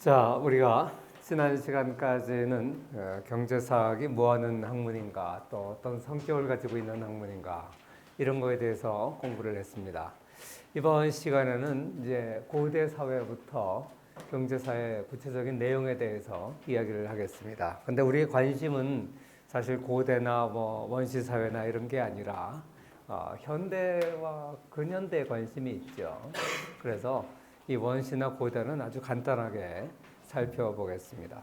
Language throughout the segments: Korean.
자, 우리가 지난 시간까지는 경제사학이 뭐 하는 학문인가, 또 어떤 성격을 가지고 있는 학문인가, 이런 거에 대해서 공부를 했습니다. 이번 시간에는 이제 고대 사회부터 경제사의 구체적인 내용에 대해서 이야기를 하겠습니다. 근데 우리의 관심은 사실 고대나 뭐 원시사회나 이런 게 아니라 현대와 근현대에 관심이 있죠. 그래서 이 원시나 고대는 아주 간단하게 살펴보겠습니다.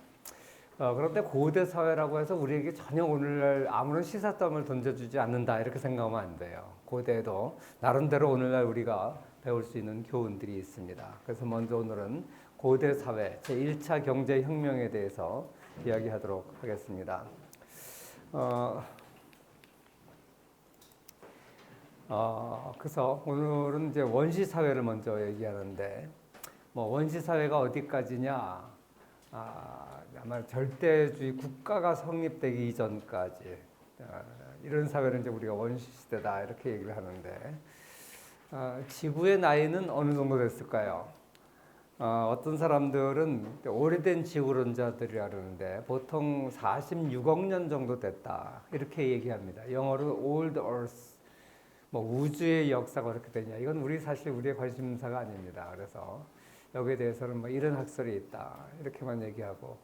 그런데 고대 사회라고 해서 우리에게 전혀 오늘날 아무런 시사점을 던져주지 않는다 이렇게 생각하면 안 돼요. 고대에도 나름대로 오늘날 우리가 배울 수 있는 교훈들이 있습니다. 그래서 먼저 오늘은 고대 사회 제1차 경제혁명에 대해서 이야기하도록 하겠습니다. 그래서 오늘은 이제 원시 사회를 먼저 얘기하는데, 뭐 원시 사회가 어디까지냐? 아마 절대주의 국가가 성립되기 이전까지 이런 사회는 이제 우리가 원시 시대다 이렇게 얘기를 하는데, 지구의 나이는 어느 정도 됐을까요? 어떤 사람들은 오래된 지구론자들이라 그러는데 보통 46억 년 정도 됐다 이렇게 얘기합니다. 영어로 Old Earth. 뭐 우주의 역사가 그렇게 되냐? 이건 사실 우리의 관심사가 아닙니다. 그래서 여기에 대해서는 뭐 이런 학설이 있다 이렇게만 얘기하고,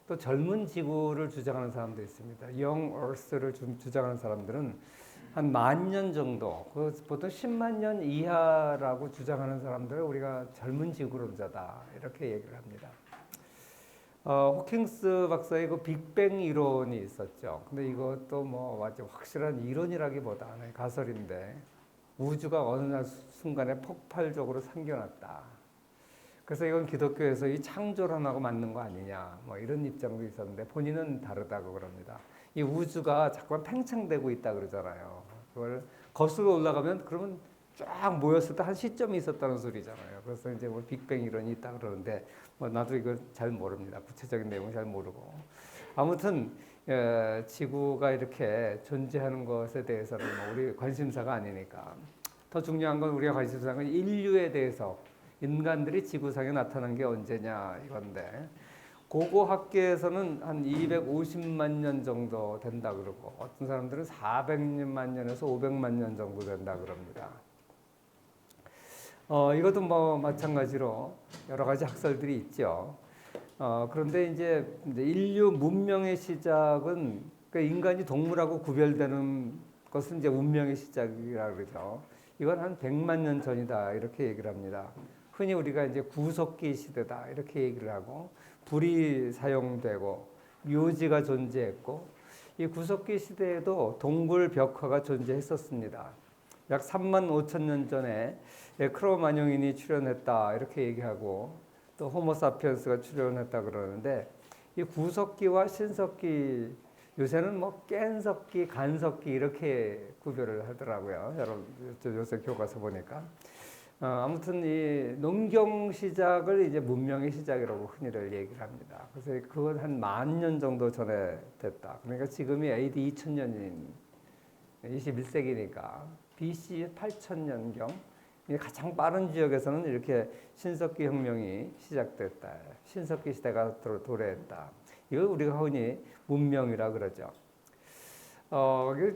또 젊은 지구를 주장하는 사람도 있습니다. Young Earth를 주장하는 사람들은 한 10,000년 정도, 보통 10만 년 이하라고 주장하는 사람들을 우리가 젊은 지구론자다 이렇게 얘기를 합니다. 호킹스 박사의 그 빅뱅 이론이 있었죠. 근데 이것도 뭐 확실한 이론이라기보다는 가설인데, 우주가 어느 날 순간에 폭발적으로 생겨났다. 그래서 이건 기독교에서 이 창조론하고 맞는 거 아니냐, 뭐 이런 입장도 있었는데 본인은 다르다고 그럽니다. 이 우주가 자꾸만 팽창되고 있다 그러잖아요. 그걸 거슬러 올라가면 그러면 쫙 모였을 때 한 시점이 있었다는 소리잖아요. 그래서 이제 뭐 빅뱅 이론이 있다 그러는데, 뭐 나도 이걸 잘 모릅니다. 구체적인 내용 잘 모르고. 아무튼 지구가 이렇게 존재하는 것에 대해서는 뭐 우리 관심사가 아니니까, 더 중요한 건 우리가 관심사는 인류에 대해서, 인간들이 지구상에 나타난 게 언제냐 이건데, 고고학계에서는 한 250만 년 정도 된다 그러고, 어떤 사람들은 400만 년에서 500만 년 정도 된다 그럽니다. 이것도 뭐 마찬가지로 여러 가지 학설들이 있죠. 그런데 이제 인류 문명의 시작은, 그러니까 인간이 동물하고 구별되는 것은 이제 운명의 시작이라 그러죠. 이건 한 100만 년 전이다 이렇게 얘기를 합니다. 흔히 우리가 이제 구석기 시대다 이렇게 얘기를 하고, 불이 사용되고 묘지가 존재했고, 이 구석기 시대에도 동굴 벽화가 존재했었습니다. 약 3만 5천 년 전에 크로마뇽인이 출현했다 이렇게 얘기하고, 또 호모사피엔스가 출현했다 그러는데, 이 구석기와 신석기, 요새는 뭐 깬석기, 간석기 이렇게 구별을 하더라고요. 여러분 요새 교과서 보니까. 아무튼 이 농경 시작을 이제 문명의 시작이라고 흔히들 얘기를 합니다. 그래서 그건 한 10,000년 정도 전에 됐다. 그러니까 지금이 AD 2000년인 21세기니까 BC 8000년경, 가장 빠른 지역에서는 이렇게 신석기 혁명이 시작됐다. 신석기 시대가 도래했다. 이걸 우리가 흔히 문명이라 그러죠.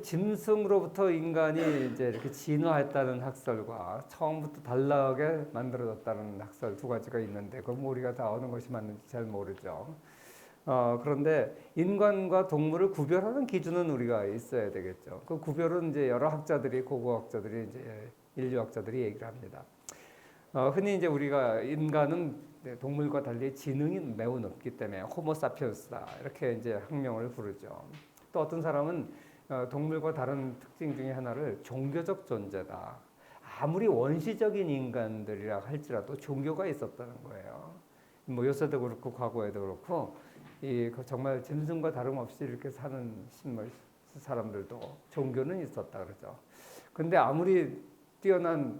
짐승으로부터 인간이 이제 이렇게 진화했다는 학설과 처음부터 달라하게 만들어졌다는 학설 두 가지가 있는데, 그럼 우리가 다 어느 것이 맞는지 잘 모르죠. 그런데 인간과 동물을 구별하는 기준은 우리가 있어야 되겠죠. 그 구별은 이제 여러 학자들이, 고고학자들이, 이제 인류학자들이 얘기를 합니다. 흔히 이제 우리가 인간은 동물과 달리 지능이 매우 높기 때문에 호모사피엔스다 이렇게 이제 학명을 부르죠. 또 어떤 사람은 동물과 다른 특징 중에 하나를 종교적 존재다. 아무리 원시적인 인간들이라 할지라도 종교가 있었다는 거예요. 뭐 요새도 그렇고 과거에도 그렇고, 정말 짐승과 다름없이 이렇게 사는 사람들도 종교는 있었다 그러죠. 근데 아무리 뛰어난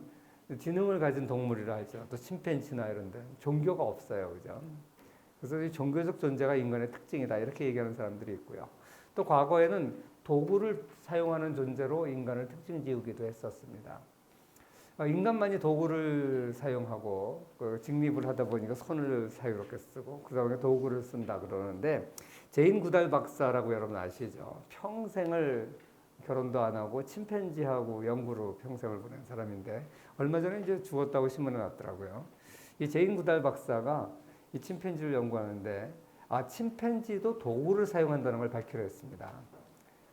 지능을 가진 동물이라 할지라도, 또 침팬지나 이런 데 종교가 없어요. 그죠? 그래서 이 종교적 존재가 인간의 특징이다 이렇게 얘기하는 사람들이 있고요. 또 과거에는 도구를 사용하는 존재로 인간을 특징 지우기도 했었습니다. 인간만이 도구를 사용하고 직립을 하다 보니까 손을 자유롭게 쓰고 그다음에 도구를 쓴다 그러는데 제인 구달 박사라고 여러분 아시죠? 평생을 결혼도 안 하고 침팬지하고 연구로 평생을 보낸 사람인데 얼마 전에 이제 죽었다고 신문에 났더라고요. 이 제인 구달 박사가 이 침팬지를 연구하는데 침팬지도 도구를 사용한다는 걸 밝히려 했습니다.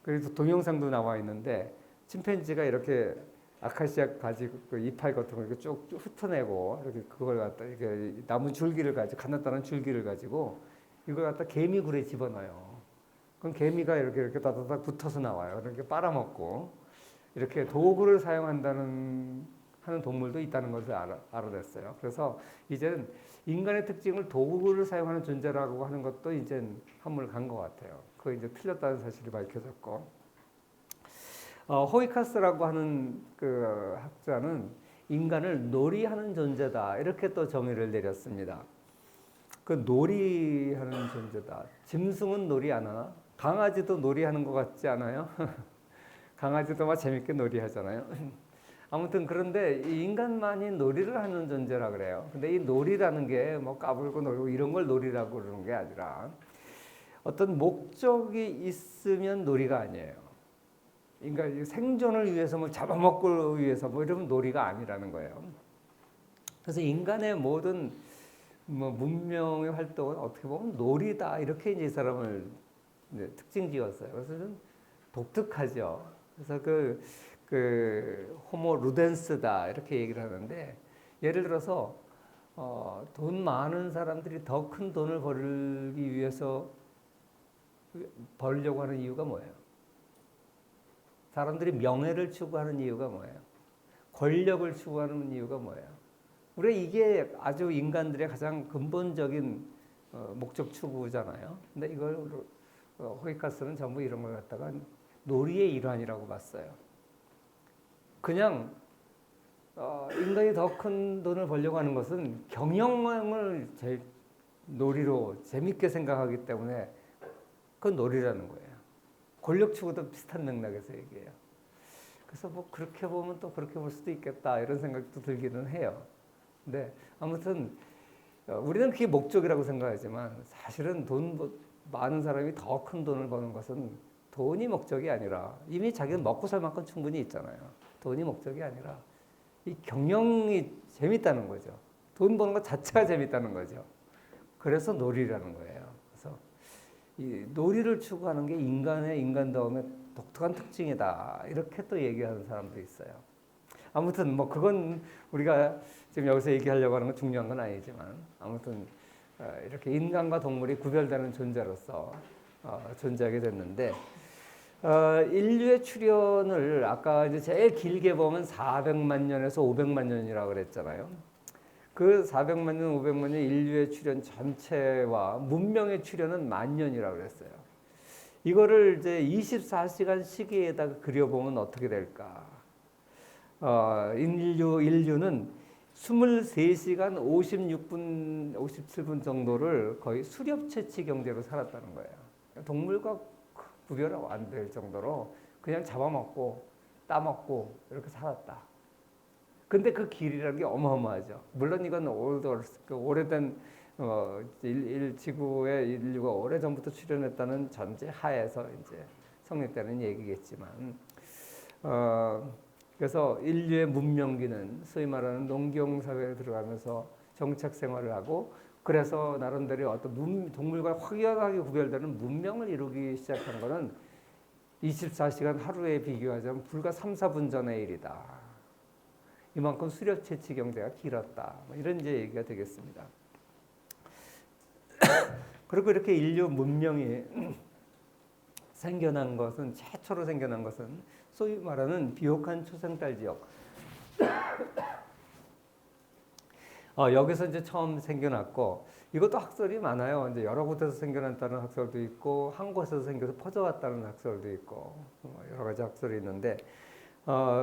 그래서 동영상도 나와 있는데 침팬지가 이렇게 아카시아 가지 그 이파이 같은 거 이렇게 쭉 흩어내고 이렇게 그걸 갖다 이렇게 나무 줄기를 가지고 가나다란 줄기를 가지고 이걸 갖다 개미굴에 집어넣어요. 그럼 개미가 이렇게 따다닥 붙어서 나와요. 이렇게 빨아먹고 이렇게 도구를 사용한다는 하는 동물도 있다는 것을 알아냈어요. 그래서 이제는 인간의 특징을 도구를 사용하는 존재라고 하는 것도 이제 한물 간 것 같아요. 그거 이제 틀렸다는 사실이 밝혀졌고. 호이카스라고 하는 그 학자는 인간을 놀이하는 존재다 이렇게 또 정의를 내렸습니다. 그 놀이하는 존재다. 짐승은 놀이 안 하나? 강아지도 놀이하는 것 같지 않아요? 강아지도 막 재밌게 놀이하잖아요. 아무튼 그런데 이 인간만이 놀이를 하는 존재라 그래요. 근데 이 놀이라는 게 뭐 까불고 놀고 이런 걸 놀이라고 그러는 게 아니라 어떤 목적이 있으면 놀이가 아니에요. 그러니까 생존을 위해서 뭐 잡아먹고 위해서 뭐 이러면 놀이가 아니라는 거예요. 그래서 인간의 모든 뭐 문명의 활동은 어떻게 보면 놀이다 이렇게 이제 이 사람을 특징 지었어요. 그래서 좀 독특하죠. 그래서 그 호모 루덴스다 이렇게 얘기를 하는데 예를 들어서 돈 많은 사람들이 더 큰 돈을 벌기 위해서 벌려고 하는 이유가 뭐예요? 사람들이 명예를 추구하는 이유가 뭐예요? 권력을 추구하는 이유가 뭐예요? 우리가 이게 아주 인간들의 가장 근본적인 목적 추구잖아요. 근데 이걸 호이카스는 전부 이런 걸 갖다가 놀이의 일환이라고 봤어요. 그냥 인간이 더 큰 돈을 벌려고 하는 것은 경영을 놀이로 재밌게 생각하기 때문에 그건 놀이라는 거예요. 권력 추구도 비슷한 맥락에서 얘기해요. 그래서 뭐 그렇게 보면 또 그렇게 볼 수도 있겠다 이런 생각도 들기는 해요. 근데 아무튼 우리는 그게 목적이라고 생각하지만 사실은 많은 사람이 더 큰 돈을 버는 것은 돈이 목적이 아니라 이미 자기는 먹고 살 만큼 충분히 있잖아요. 돈이 목적이 아니라 이 경영이 재밌다는 거죠. 돈 버는 것 자체가 재밌다는 거죠. 그래서 놀이라는 거예요. 그래서 이 놀이를 추구하는 게 인간의 인간다움의 독특한 특징이다. 이렇게 또 얘기하는 사람도 있어요. 아무튼 뭐 그건 우리가 지금 여기서 얘기하려고 하는 건 중요한 건 아니지만 아무튼 이렇게 인간과 동물이 구별되는 존재로서 존재하게 됐는데 인류의 출현을 아까 이제 제일 길게 보면 400만 년에서 500만 년이라고 그랬잖아요. 그 400만 년, 500만 년 인류의 출현 전체와 문명의 출현은 만 년이라고 그랬어요. 이거를 이제 24시간 시계에다가 그려보면 어떻게 될까? 인류는 23시간 56분, 57분 정도를 거의 수렵채취 경제로 살았다는 거예요. 동물과 구별 안 될 정도로 그냥 잡아먹고 따먹고 이렇게 살았다. 근데 그 길이라는 게 어마어마하죠. 물론 이건 오래된 지구에 인류가 오래전부터 출현했다는 전제 하에서 이제 성립되는 얘기겠지만 그래서 인류의 문명기는 소위 말하는 농경 사회에 들어가면서 정착 생활을 하고 그래서 나름대로 어떤 동물과 확연하게 구별되는 문명을 이루기 시작한 것은 24시간 하루에 비교하자면 불과 3, 4분 전의 일이다. 이만큼 수렵채취 경제가 길었다. 이런 이제 얘기가 되겠습니다. 그리고 이렇게 인류 문명이 생겨난 것은 최초로 생겨난 것은 소위 말하는 비옥한 초생달 지역. 여기서 이제 처음 생겨났고 이것도 학설이 많아요. 이제 여러 곳에서 생겨났다는 학설도 있고 한 곳에서 생겨서 퍼져갔다는 학설도 있고 여러 가지 학설이 있는데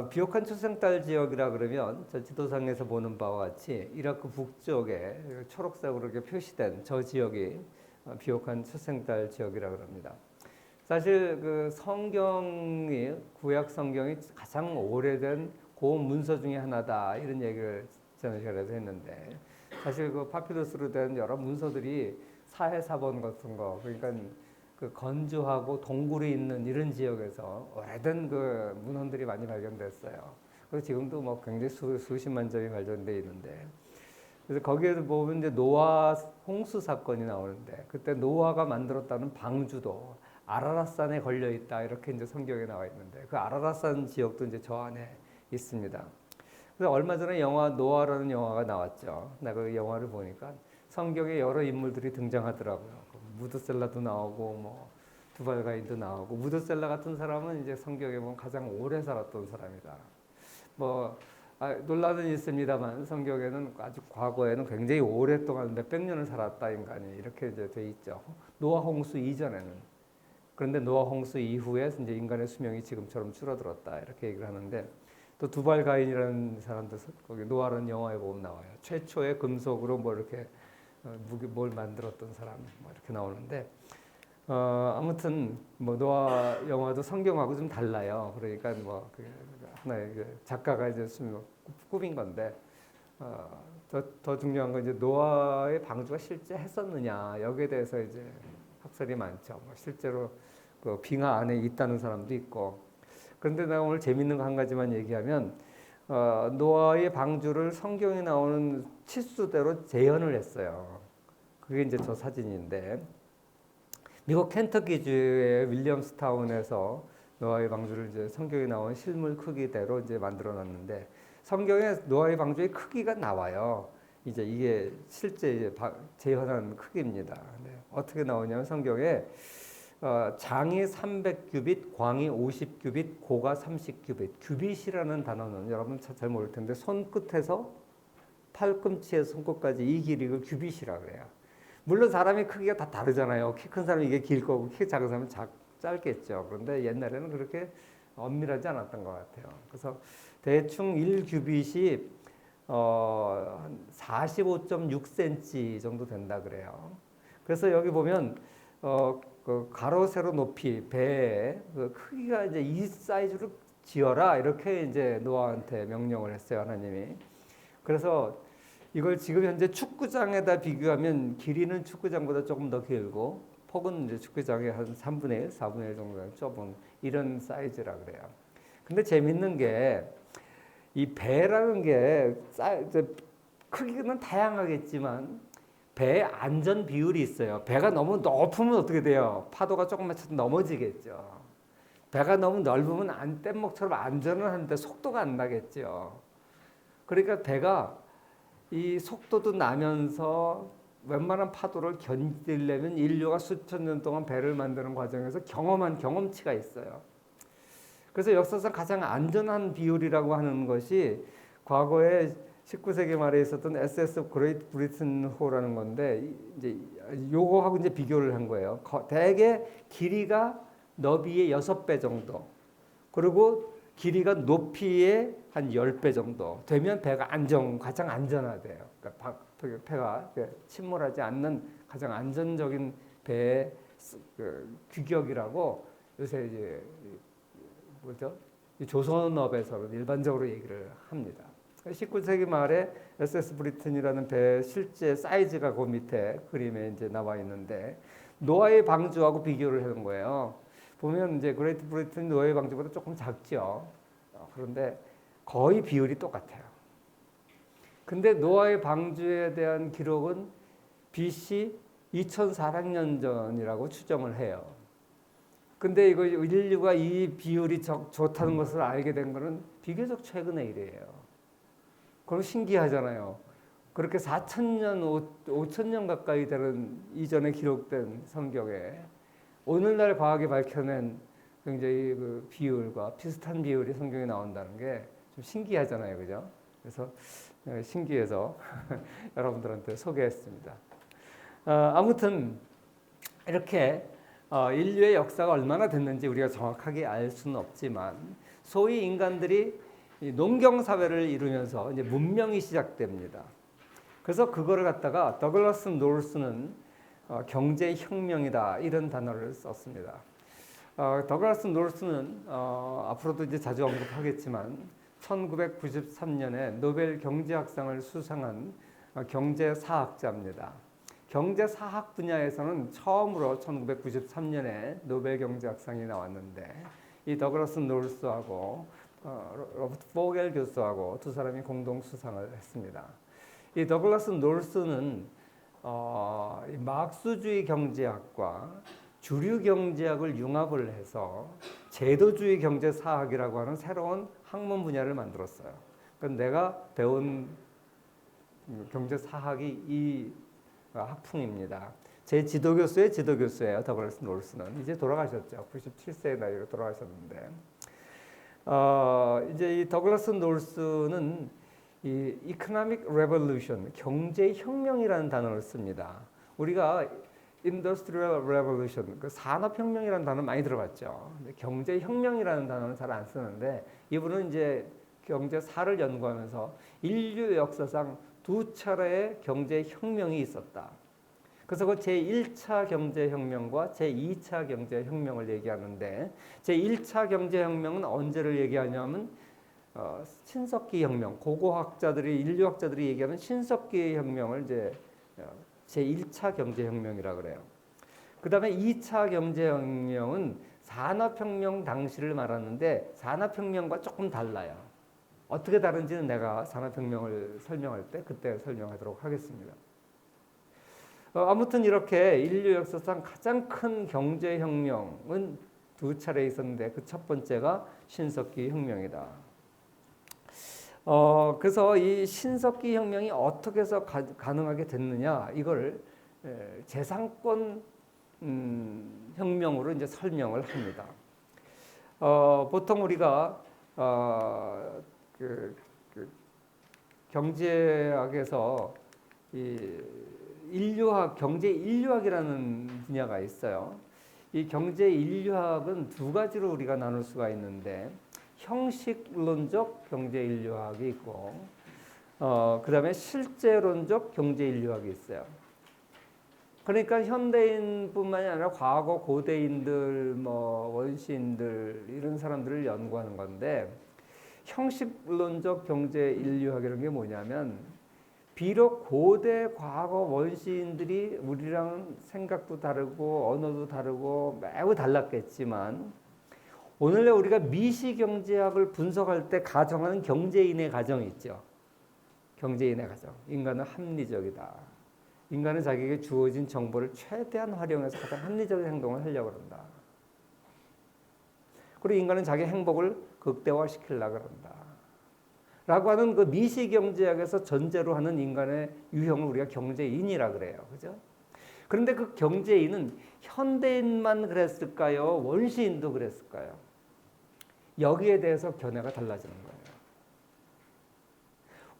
비옥한 초생달 지역이라 그러면 저 지도상에서 보는 바와 같이 이라크 북쪽에 초록색으로 이렇게 표시된 저 지역이 비옥한 초생달 지역이라 그럽니다. 사실 그 성경이 구약 성경이 가장 오래된 고운 문서 중에 하나다 이런 얘기를 지난 시간에도 했는데 사실 그 파피루스로 된 여러 문서들이 사해사본 같은 거 그러니까 그 건조하고 동굴이 있는 이런 지역에서 오래된 그 문헌들이 많이 발견됐어요. 그래서 지금도 뭐 굉장히 수십만 점이 발견돼 있는데 그래서 거기에서 보면 이제 노아 홍수 사건이 나오는데 그때 노아가 만들었다는 방주도 아라랏산에 걸려 있다 이렇게 이제 성경에 나와 있는데 그 아라랏산 지역도 이제 저 안에 있습니다. 그래서 얼마 전에 영화 노아라는 영화가 나왔죠. 나 그 영화를 보니까 성경에 여러 인물들이 등장하더라고요. 무드셀라도 나오고 뭐 두발가인도 나오고 무드셀라 같은 사람은 이제 성경에 보면 가장 오래 살았던 사람이다. 뭐 논란은 있습니다만 성경에는 아주 과거에는 굉장히 오랫동안 몇백 년을 살았다 인간이 이렇게 이제 돼 있죠. 노아 홍수 이전에는 그런데 노아 홍수 이후에 이제 인간의 수명이 지금처럼 줄어들었다 이렇게 얘기를 하는데 또 두발가인이라는 사람도 거기 노아라는 영화에 보면 나와요. 최초의 금속으로 뭐 이렇게 뭘 만들었던 사람 뭐 이렇게 나오는데 아무튼 뭐 노아 영화도 성경하고 좀 달라요. 그러니까 뭐 하나의 그 작가가 이제 꾸민 건데 더 중요한 건 이제 노아의 방주가 실제 했었느냐 여기에 대해서 이제 학설이 많죠. 뭐 실제로 그 빙하 안에 있다는 사람도 있고. 그런데 내가 오늘 재밌는 거 한 가지만 얘기하면 노아의 방주를 성경에 나오는 치수대로 재현을 했어요. 그게 이제 저 사진인데 미국 켄터키주의 윌리엄스타운에서 노아의 방주를 이제 성경에 나온 실물 크기대로 이제 만들어놨는데 성경에 노아의 방주의 크기가 나와요. 이제 이게 실제 이제 재현한 크기입니다. 네. 어떻게 나오냐면 성경에 장이 300규빗, 광이 50규빗, 고가 30규빗. 규빗이라는 단어는 여러분 잘 모를 텐데 손끝에서 팔꿈치에서 손끝까지 이 길이를 규빗이라고 그래요. 물론 사람의 크기가 다 다르잖아요. 키 큰 사람은 이게 길 거고 키 작은 사람은 짧겠죠. 그런데 옛날에는 그렇게 엄밀하지 않았던 것 같아요. 그래서 대충 1규빗이 45.6cm 정도 된다 그래요. 그래서 여기 보면 그 가로 세로 높이 배의 그 크기가 이제 이 사이즈로 지어라 이렇게 이제 노아한테 명령을 했어요 하나님이. 그래서 이걸 지금 현재 축구장에다 비교하면 길이는 축구장보다 조금 더 길고 폭은 이제 축구장의 한 3분의 1, 4분의 1 정도 좁은 이런 사이즈라 그래요. 근데 재밌는 게 이 배라는 게 크기는 다양하겠지만 배의 안전 비율이 있어요. 배가 너무 높으면 어떻게 돼요? 파도가 조금만 쳐도 넘어지겠죠. 배가 너무 넓으면 뗏목처럼 안전을 하는데 속도가 안 나겠죠. 그러니까 배가 이 속도도 나면서 웬만한 파도를 견디려면 인류가 수천 년 동안 배를 만드는 과정에서 경험한 경험치가 있어요. 그래서 역사상 가장 안전한 비율이라고 하는 것이 과거에 19세기 말에 있었던 SS 그레이트 브리튼 호라는 건데 이제 요거하고 이제 비교를 한 거예요. 대개 길이가 너비의 6배 정도. 그리고 길이가 높이의 한 10배 정도 되면 배가 가장 안전하대요. 그러니까 배가 침몰하지 않는 가장 안전적인 배의 규격이라고 요새 이제 뭐죠? 조선업에서는 일반적으로 얘기를 합니다. 19세기 말에 SS 브리튼이라는 배 실제 사이즈가 그 밑에 그림에 이제 나와 있는데 노아의 방주하고 비교를 해본 거예요. 보면 이제 그레이트 브리튼 노아의 방주보다 조금 작죠. 그런데 거의 비율이 똑같아요. 근데 노아의 방주에 대한 기록은 BC 2400년 전이라고 추정을 해요. 근데 이거 인류가 이 비율이 좋다는 것을 알게 된 거는 비교적 최근의 일이에요. 그럼 신기하잖아요. 그렇게 4,000년, 5,000년 가까이 되는 이전에 기록된 성경에 오늘날 과학이 밝혀낸 굉장히 그 비율과 비슷한 비율이 성경에 나온다는 게 좀 신기하잖아요. 그죠? 그래서 신기해서 여러분들한테 소개했습니다. 아무튼 이렇게 인류의 역사가 얼마나 됐는지 우리가 정확하게 알 수는 없지만 소위 인간들이 농경사회를 이루면서 이제 문명이 시작됩니다. 그래서 그거를 갖다가 더글라스 노스는 경제혁명이다 이런 단어를 썼습니다. 더글라스 노스는 앞으로도 이제 자주 언급하겠지만 1993년에 노벨 경제학상을 수상한 경제사학자입니다. 경제사학 분야에서는 처음으로 1993년에 노벨 경제학상이 나왔는데 이 더글라스 놀스하고 로버트 포겔 교수하고 두 사람이 공동 수상을 했습니다. 이 더글라스 놀스는 마크스주의 경제학과 주류 경제학을 융합을 해서 제도주의 경제사학이라고 하는 새로운 학문 분야를 만들었어요. 그러니까 내가 배운 경제사학이 이 학풍입니다. 제 지도교수의 지도교수예요. 더글라스 놀스는. 이제 돌아가셨죠. 97세의 나이로 돌아가셨는데 이제 이 더글라스 놀스는 이 economic revolution, 경제혁명이라는 단어를 씁니다. 우리가 industrial revolution, 그 산업혁명이라는 단어 많이 들어봤죠. 경제혁명이라는 단어는 잘 안 쓰는데 이분은 이제 경제사를 연구하면서 인류 역사상 두 차례의 경제혁명이 있었다. 그래서 그 제1차 경제혁명과 제2차 경제혁명을 얘기하는데 제1차 경제혁명은 언제를 얘기하냐면 신석기 혁명, 고고학자들이 인류학자들이 얘기하는 신석기 혁명을 이제 제1차 경제혁명이라고 그래요. 그 다음에 2차 경제혁명은 산업혁명 당시를 말하는데 산업혁명과 조금 달라요. 어떻게 다른지는 내가 산업혁명을 설명할 때 그때 설명하도록 하겠습니다. 아무튼 이렇게 인류 역사상 가장 큰 경제혁명은 두 차례 있었는데 그 첫 번째가 신석기 혁명이다. 그래서 이 신석기 혁명이 어떻게 해서 가능하게 됐느냐 이걸 재산권 혁명으로 이제 설명을 합니다. 보통 우리가 경제학에서 이 인류학, 경제 인류학이라는 분야가 있어요. 이 경제 인류학은 두 가지로 우리가 나눌 수가 있는데 형식론적 경제 인류학이 있고 그다음에 실제론적 경제 인류학이 있어요. 그러니까 현대인뿐만이 아니라 과거 고대인들, 원시인들 이런 사람들을 연구하는 건데 형식론적 경제 인류학이라는 게 뭐냐면 비록 고대 과거 원시인들이 우리랑 생각도 다르고 언어도 다르고 매우 달랐겠지만 오늘날 우리가 미시 경제학을 분석할 때 가정하는 경제인의 가정이 있죠. 경제인의 가정. 인간은 합리적이다. 인간은 자기에게 주어진 정보를 최대한 활용해서 가장 합리적인 행동을 하려고 그런다. 그리고 인간은 자기 행복을 극대화시키려고 그런다. 라고 하는 그 미시 경제학에서 전제로 하는 인간의 유형을 우리가 경제인이라 그래요. 그죠? 그런데 그 경제인은 현대인만 그랬을까요? 원시인도 그랬을까요? 여기에 대해서 견해가 달라지는 거예요.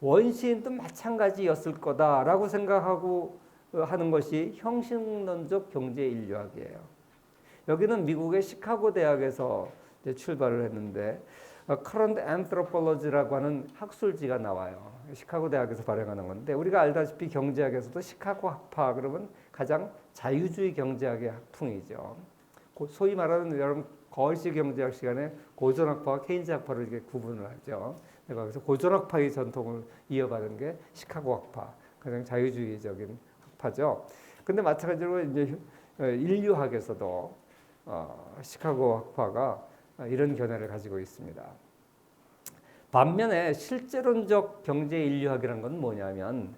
원시인도 마찬가지였을 거다라고 생각하고 하는 것이 형식론적 경제 인류학이에요. 여기는 미국의 시카고 대학에서 출발을 했는데 Current Anthropology라고 하는 학술지가 나와요. 시카고 대학에서 발행하는 건데 우리가 알다시피 경제학에서도 시카고 학파 그러면 가장 자유주의 경제학의 학풍이죠. 소위 말하는 여러분 거시 경제학 시간에 고전학파와 케인즈 학파를 이렇게 구분을 하죠. 그래서 고전학파의 전통을 이어받은 게 시카고 학파, 가장 자유주의적인 학파죠. 근데 마찬가지로 이제 인류학에서도 시카고 학파가 이런 견해를 가지고 있습니다. 반면에 실제론적 경제 인류학이라는 건 뭐냐면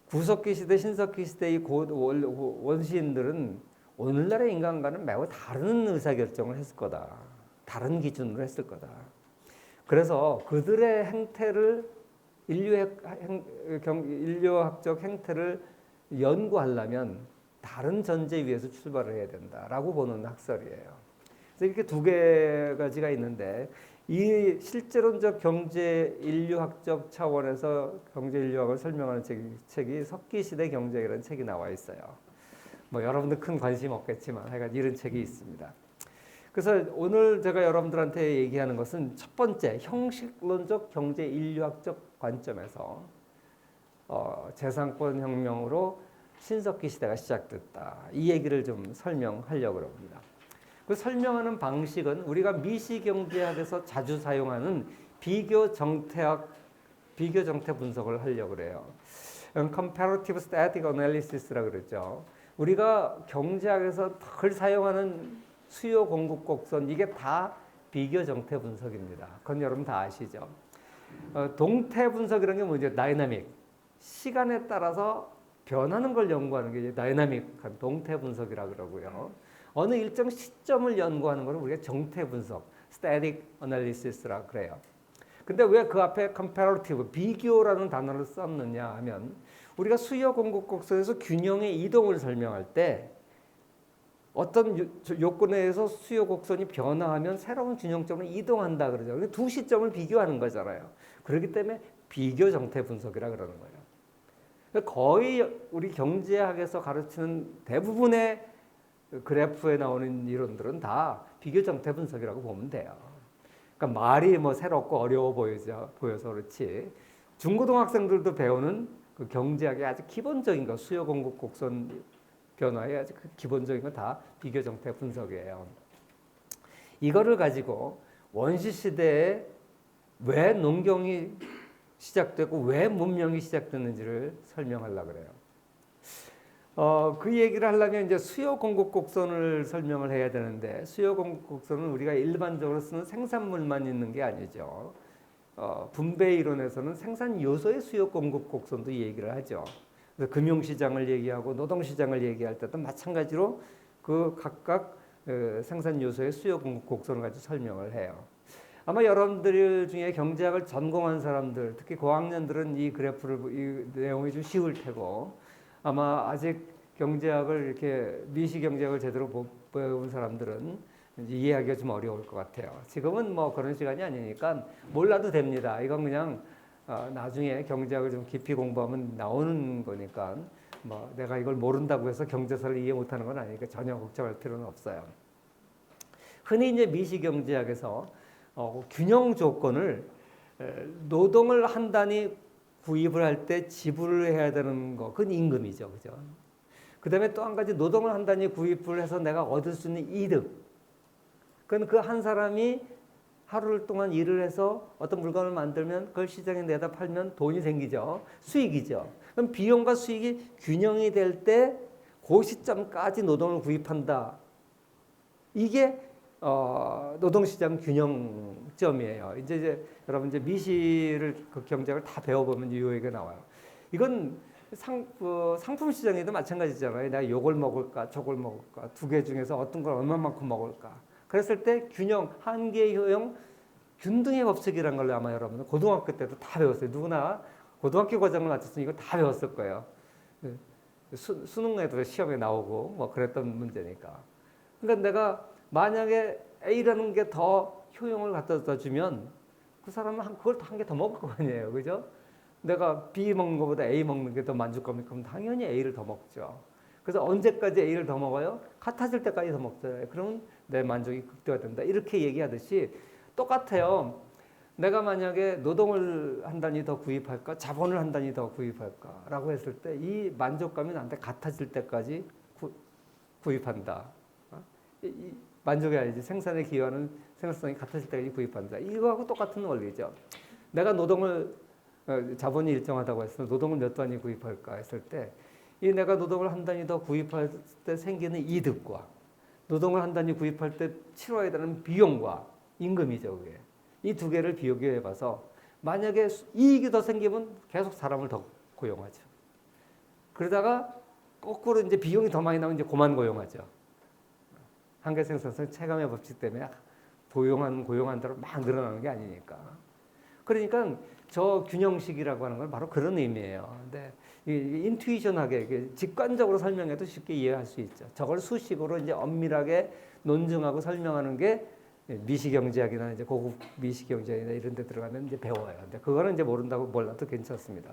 구석기 시대, 신석기 시대의 원시인들은 오늘날의 인간과는 매우 다른 의사결정을 했을 거다. 다른 기준으로 했을 거다. 그래서 그들의 행태를 인류학적 행태를 연구하려면 다른 전제 위에서 출발을 해야 된다라고 보는 학설이에요. 그래서 이렇게 두 가지가 있는데 이 실제론적 경제 인류학적 차원에서 경제 인류학을 설명하는 책이 석기시대 경제학이라는 책이 나와 있어요. 여러분들 큰 관심 없겠지만 하여간 이런 책이 있습니다. 그래서 오늘 제가 여러분들한테 얘기하는 것은 첫 번째 형식론적 경제 인류학적 관점에서 재산권 혁명으로 신석기 시대가 시작됐다. 이 얘기를 좀 설명하려고 합니다. 그 설명하는 방식은 우리가 미시 경제학에서 자주 사용하는 비교 정태 분석을 하려고 그래요. Comparative Static Analysis라 그러죠. 우리가 경제학에서 늘 사용하는 수요 공급 곡선 이게 다 비교 정태 분석입니다. 그건 여러분 다 아시죠? 동태 분석이라는 게 뭐죠? 다이나믹. 시간에 따라서 변하는 걸 연구하는 게 다이나믹한 동태 분석이라 그러고요. 어느 일정 시점을 연구하는 것은 우리가 정태 분석, static analysis라 그래요. 근데 왜 그 앞에 comparative, 비교라는 단어를 썼느냐 하면 우리가 수요 공급 곡선에서 균형의 이동을 설명할 때 어떤 요건에 의해서 수요 곡선이 변화하면 새로운 균형점으로 이동한다 그러죠. 두 시점을 비교하는 거잖아요. 그렇기 때문에 비교 정태 분석이라 그러는 거예요. 거의 우리 경제학에서 가르치는 대부분의 그래프에 나오는 이론들은 다 비교 정태 분석이라고 보면 돼요. 그러니까 말이 뭐 새롭고 어려워 보여서 그렇지. 중고등학생들도 배우는 그 경제학의 아주 기본적인 거, 수요 공급 곡선 변화의 아주 기본적인 거 다 비교 정태 분석이에요. 이거를 가지고 원시 시대에 왜 농경이 시작되고 왜 문명이 시작됐는지를 설명하려고 그래요. 그 얘기를 하려면 이제 수요 공급 곡선을 설명을 해야 되는데 수요 공급 곡선은 우리가 일반적으로 쓰는 생산물만 있는 게 아니죠. 분배 이론에서는 생산 요소의 수요 공급 곡선도 얘기를 하죠. 그래서 금융시장을 얘기하고 노동시장을 얘기할 때도 마찬가지로 그 각각 생산 요소의 수요 공급 곡선을 가지고 설명을 해요. 아마 여러분들 중에 경제학을 전공한 사람들, 특히 고학년들은 이 그래프를 이 내용이 좀 쉬울 테고 아마 아직 경제학을 이렇게 미시 경제학을 제대로 못 배운 사람들은 이해하기가 좀 어려울 것 같아요. 지금은 뭐 그런 시간이 아니니까 몰라도 됩니다. 이건 그냥 나중에 경제학을 좀 깊이 공부하면 나오는 거니까 뭐 내가 이걸 모른다고 해서 경제사를 이해 못하는 건 아니니까 전혀 걱정할 필요는 없어요. 흔히 이제 미시 경제학에서 균형 조건을 노동을 한 단위 구입을 할 때 지불을 해야 되는 거, 그건 임금이죠, 그죠? 그 다음에 또 한 가지 노동을 한 단위 구입을 해서 내가 얻을 수 있는 이득. 그건 그 한 사람이 하루 동안 일을 해서 어떤 물건을 만들면 그걸 시장에 내다 팔면 돈이 생기죠. 수익이죠. 그럼 비용과 수익이 균형이 될 때 그 시점까지 노동을 구입한다. 이게 노동시장 균형점이에요. 이제 여러분 이제 미시를 그 경제학을 다 배워보면 이 얘기가 나와요. 이건 상품 시장에도 마찬가지잖아요. 내가 요걸 먹을까, 저걸 먹을까, 두 개 중에서 어떤 걸 얼마만큼 먹을까. 그랬을 때 균형, 한계 효용, 균등의 법칙이라는 걸 아마 여러분은 고등학교 때도 다 배웠어요. 누구나 고등학교 과정을 마쳤으면 이거 다 배웠을 거예요. 수능에도 시험에 나오고 뭐 그랬던 문제니까. 그러니까 내가 만약에 A라는 게 더 효용을 갖다 주면 그 사람은 그걸 한 개 더 먹을 거 아니에요. 그죠? 내가 B 먹는 것보다 A 먹는 게 더 만족감이 그럼 당연히 A를 더 먹죠. 그래서 언제까지 A를 더 먹어요? 같아질 때까지 더 먹잖아요. 그러면 내 만족이 극대화된다. 이렇게 얘기하듯이 똑같아요. 내가 만약에 노동을 한 단위 더 구입할까? 자본을 한 단위 더 구입할까? 라고 했을 때 이 만족감이 나한테 같아질 때까지 구입한다. 만족이 아니지. 생산에 기여하는 생산성이 같아질 때까지 구입한다. 이거하고 똑같은 원리죠. 내가 노동을 자본이 일정하다고 했을 때 노동을 몇 단위 구입할까 했을 때 이 내가 노동을 한 단위 더 구입할 때 생기는 이득과 노동을 한 단위 구입할 때 치러야 되는 비용과 임금이죠. 그게. 이 두 개를 비교해 봐서 만약에 이익이 더 생기면 계속 사람을 더 고용하죠. 그러다가 거꾸로 이제 비용이 더 많이 나오면 이제 그만 고용하죠. 한계 생산성 체감의 법칙 때문에 고용한 대로 막 늘어나는 게 아니니까. 그러니까 저 균형식이라고 하는 건 바로 그런 의미예요. 근데 인투이션하게 직관적으로 설명해도 쉽게 이해할 수 있죠. 저걸 수식으로 이제 엄밀하게 논증하고 설명하는 게 미시경제학이나 이제 고급 미시경제학이나 이런 데 들어가면 이제 배워요. 근데 그거는 이제 몰라도 괜찮습니다.